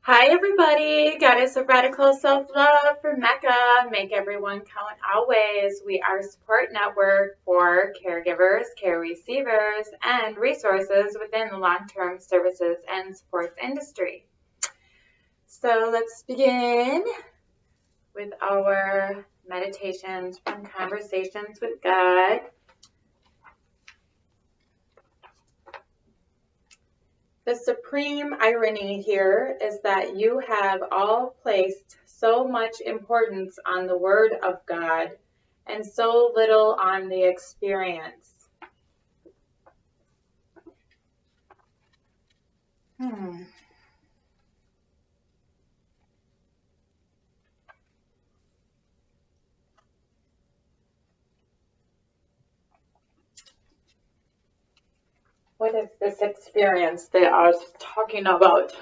Hi everybody, Goddess of Radical Self-Love for Mecca. Make everyone count always. We are a support network for caregivers, care receivers, and resources within the long-term services and supports industry. So let's begin with our meditations from Conversations with God. The supreme irony here is that you have all placed so much importance on the Word of God and so little on the experience. What is this experience that I was talking about?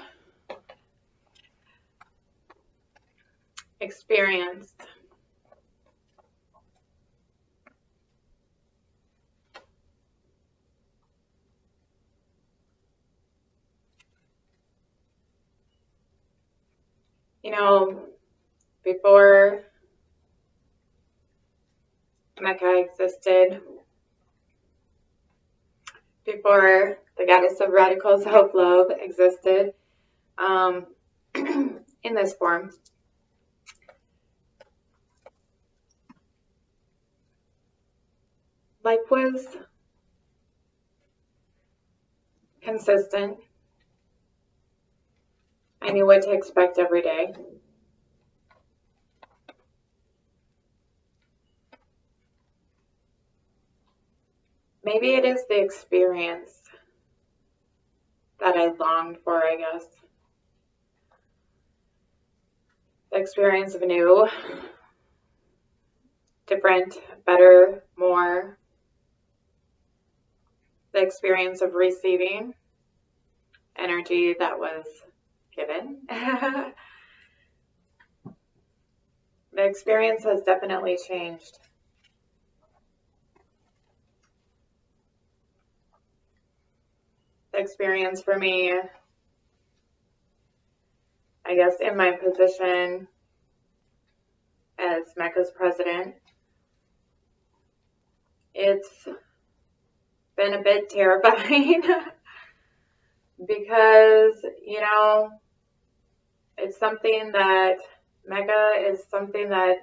Experience. You know, before Mecca existed, before the Goddess of Radical Self-Love existed, in this form, life was consistent. I knew what to expect every day. Maybe it is the experience that I longed for, I guess. The experience of new, different, better, more. The experience of receiving energy that was given. The experience has definitely changed. The experience for me, I guess, in my position as Mecca's president, it's been a bit terrifying because, it's something that Mecca is something that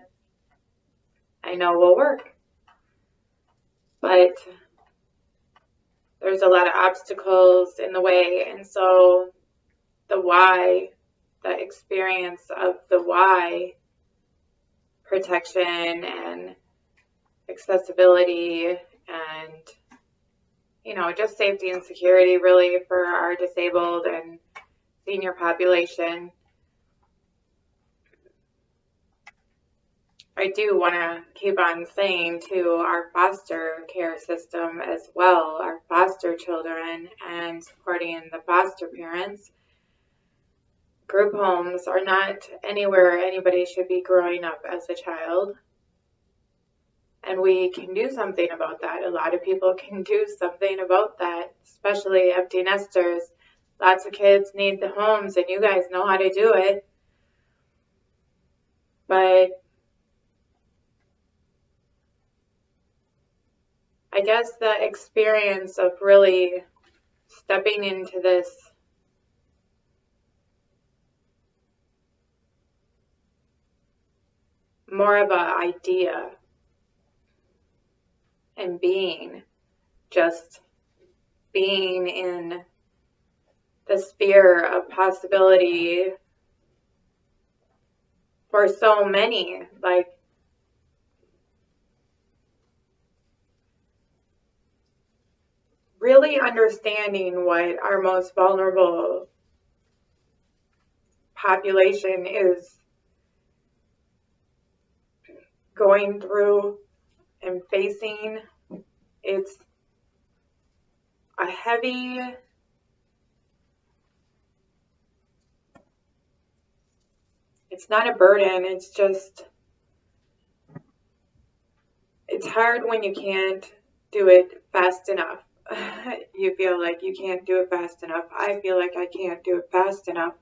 I know will work. But there's a lot of obstacles in the way, and so the why, the experience of the why, protection and accessibility and, just safety and security really for our disabled and senior population. I do want to keep on saying to our foster care system as well, our foster children, and supporting the foster parents. Group homes are not anywhere anybody should be growing up as a child. And we can do something about that. A lot of people can do something about that, especially empty nesters. Lots of kids need the homes, and you guys know how to do it. But I guess the experience of really stepping into this more of an idea and just being in the sphere of possibility for so many, like really understanding what our most vulnerable population is going through and facing. It's a heavy, it's not a burden, it's hard when you can't do it fast enough. You feel like you can't do it fast enough. I feel like I can't do it fast enough.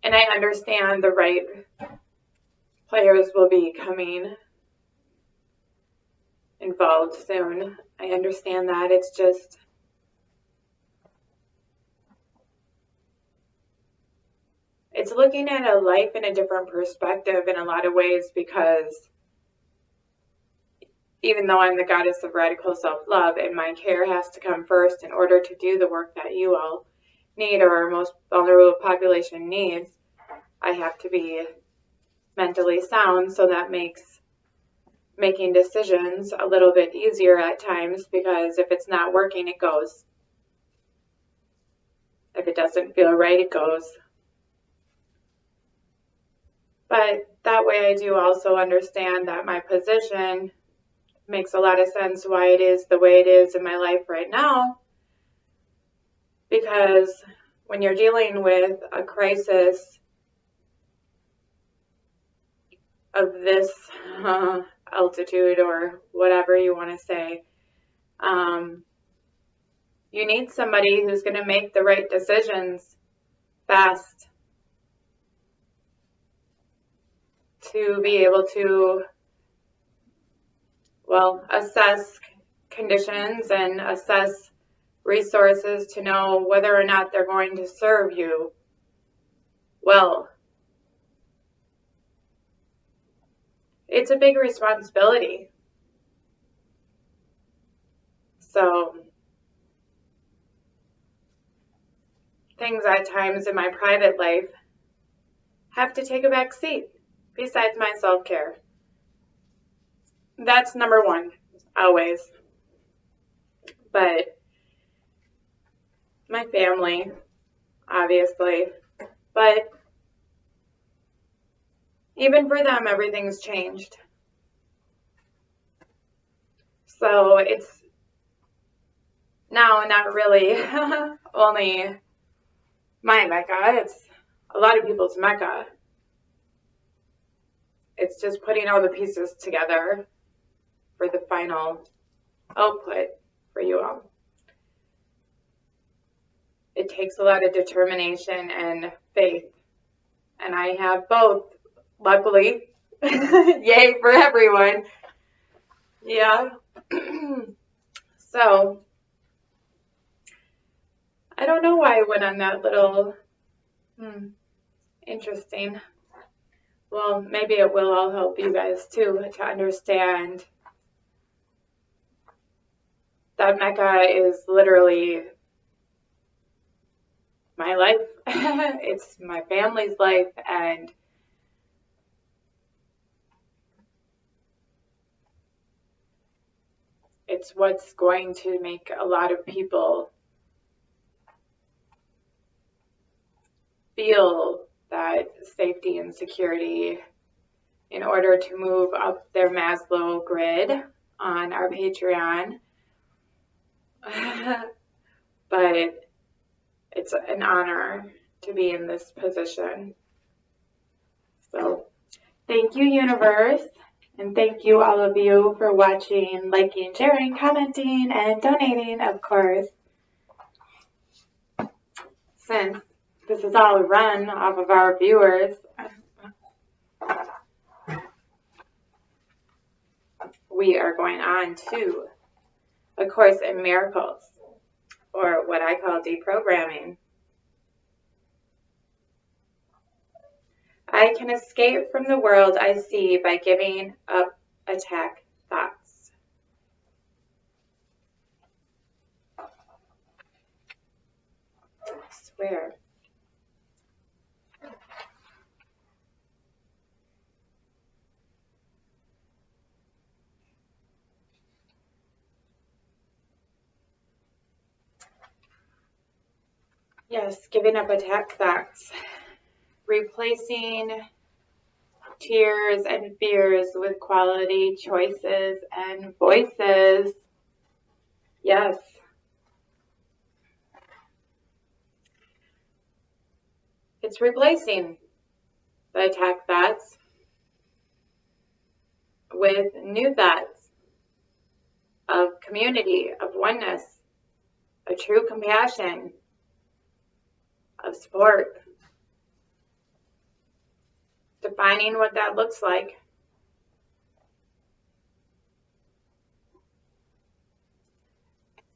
And I understand the right players will be coming involved soon. I understand that. It's just, it's looking at a life in a different perspective in a lot of ways, because even though I'm the goddess of radical self-love and my care has to come first in order to do the work that you all need, or our most vulnerable population needs, I have to be mentally sound, so that makes making decisions a little bit easier at times, because if it's not working, it goes. If it doesn't feel right, it goes. But that way I do also understand that my position makes a lot of sense why it is the way it is in my life right now, because when you're dealing with a crisis of this altitude, or whatever you want to say, you need somebody who's going to make the right decisions fast to be able to, well, assess conditions and assess resources to know whether or not they're going to serve you well. It's a big responsibility. So things at times in my private life have to take a back seat besides my self-care. That's number one, always. But my family, obviously. But even for them, everything's changed. So it's now not really only my Mecca, it's a lot of people's Mecca. It's just putting all the pieces together for the final output for you all. It takes a lot of determination and faith, and I have both, luckily. Yay for everyone. Yeah. So I don't know why I went on that little interesting. Well, maybe it will all help you guys too to understand that Mecca is literally my life. It's my family's life, and it's what's going to make a lot of people feel that safety and security in order to move up their Maslow grid on our Patreon. But it's an honor to be in this position. So thank you, universe, and thank you all of you for watching, liking, sharing, commenting, and donating, of course. Since this is all run off of our viewers, we are going on to A Course in Miracles, or what I call deprogramming. I can escape from the world I see by giving up attack thoughts. I swear. Yes, giving up attack thoughts. Replacing tears and fears with quality choices and voices. Yes. It's replacing the attack thoughts with new thoughts of community, of oneness, a true compassion, of support, defining what that looks like.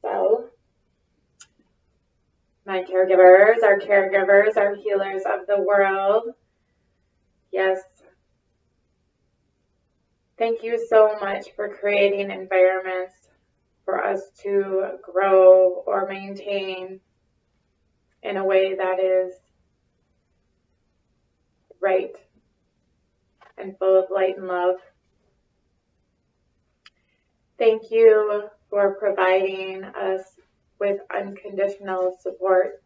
So, my caregivers, our healers of the world, yes, thank you so much for creating environments for us to grow or maintain in a way that is right and full of light and love. Thank you for providing us with unconditional support.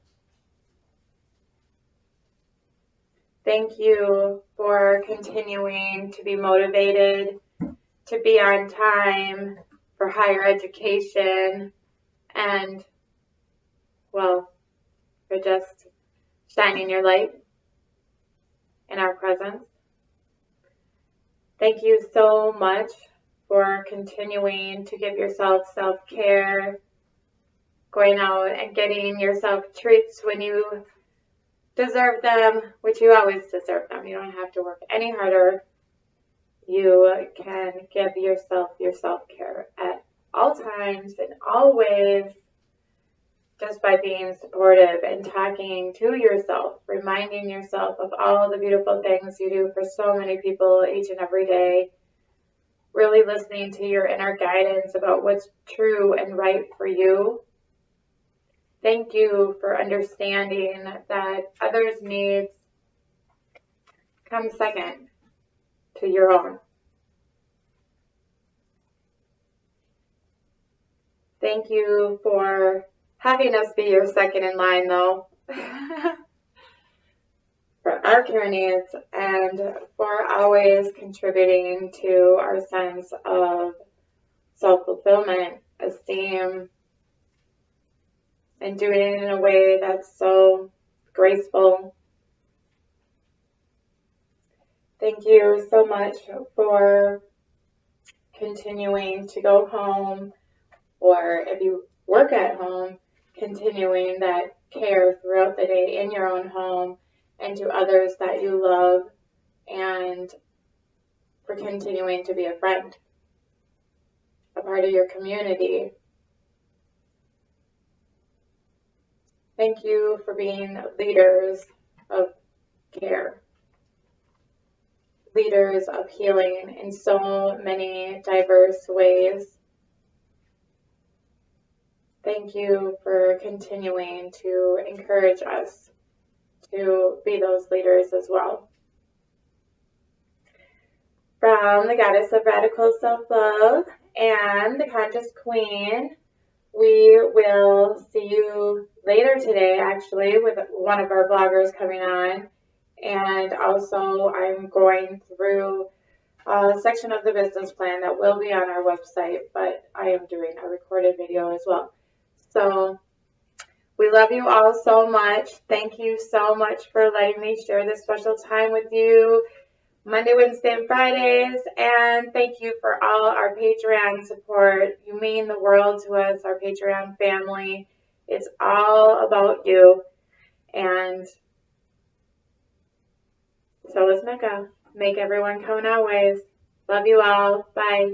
Thank you for continuing to be motivated, to be on time for higher education, and, well, for just shining your light in our presence. Thank you so much for continuing to give yourself self-care, going out and getting yourself treats when you deserve them, which you always deserve them. You don't have to work any harder. You can give yourself your self-care at all times and always, just by being supportive and talking to yourself, reminding yourself of all the beautiful things you do for so many people each and every day, really listening to your inner guidance about what's true and right for you. Thank you for understanding that others' needs come second to your own. Thank you for having us be your second in line, though, for our care needs and for always contributing to our sense of self-fulfillment, esteem, and doing it in a way that's so graceful. Thank you so much for continuing to go home, or if you work at home, continuing that care throughout the day in your own home and to others that you love, and for continuing to be a friend, a part of your community. Thank you for being leaders of care, leaders of healing in so many diverse ways. Thank you for continuing to encourage us to be those leaders as well. From the Goddess of Radical Self-Love and the Conscious Queen, we will see you later today, actually, with one of our vloggers coming on. And also, I'm going through a section of the business plan that will be on our website, but I am doing a recorded video as well. So we love you all so much. Thank you so much for letting me share this special time with you Monday, Wednesday, and Fridays. And thank you for all our Patreon support. You mean the world to us, our Patreon family. It's all about you. And so is Mecca. Make everyone come in our ways. Love you all. Bye.